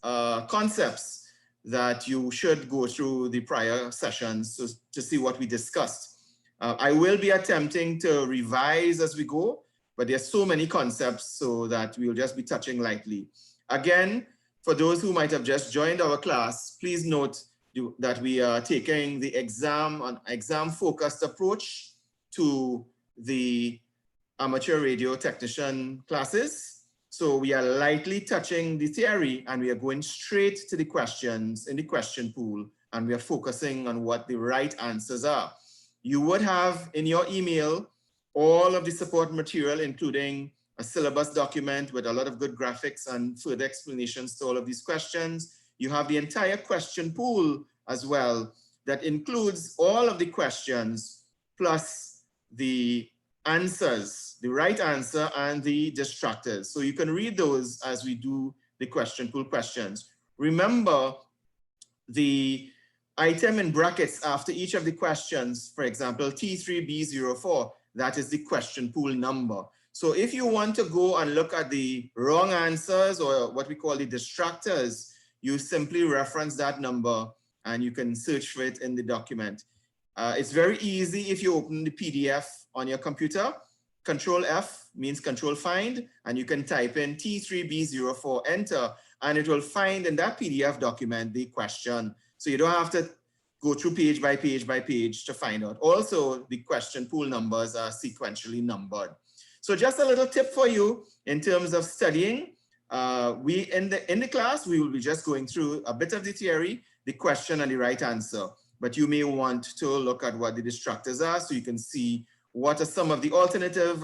concepts that you should go through the prior sessions to see what we discussed. I will be attempting to revise as we go, but there's so many concepts so that we'll just be touching lightly. Again, for those who might have just joined our class, please note that we are taking the exam focused approach to the amateur radio technician classes. So we are lightly touching the theory and we are going straight to the questions in the question pool, and we are focusing on what the right answers are. You would have in your email all of the support material, including a syllabus document with a lot of good graphics and further explanations to all of these questions. You have the entire question pool as well that includes all of the questions plus the answers, the right answer and the distractors. So you can read those as we do the question pool questions. Remember the item in brackets after each of the questions, for example, T3B04, that is the question pool number. So if you want to go and look at the wrong answers or what we call the distractors, you simply reference that number and you can search for it in the document. It's very easy if you open the PDF on your computer. Control F means control find, and you can type in T3B04, enter, and it will find in that PDF document the question. So you don't have to go through page by page by page to find out. Also, the question pool numbers are sequentially numbered. So just a little tip for you in terms of studying. In the class, we will be just going through a bit of the theory, the question and the right answer. But you may want to look at what the distractors are so you can see what are some of the alternative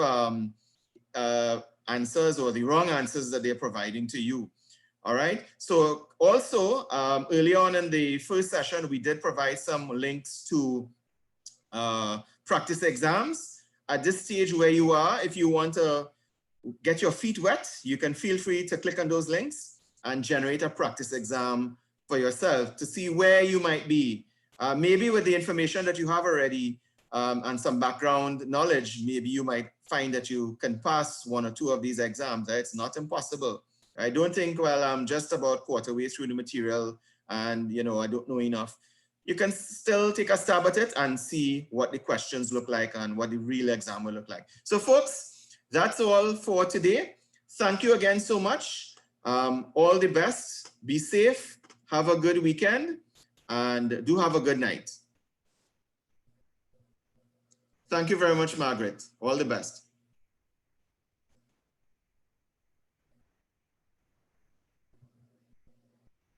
answers or the wrong answers that they're providing to you. All right. So also early on in the first session, we did provide some links to practice exams. At this stage where you are, if you want to get your feet wet, you can feel free to click on those links and generate a practice exam for yourself to see where you might be. Maybe with the information that you have already and some background knowledge, maybe you might find that you can pass one or two of these exams. It's not impossible. I don't think, well, I'm just about quarter way through the material and, you know, I don't know enough. You can still take a stab at it and see what the questions look like and what the real exam will look like. So folks, that's all for today. Thank you again so much. All the best. Be safe. Have a good weekend and do have a good night. Thank you very much, Margaret. All the best.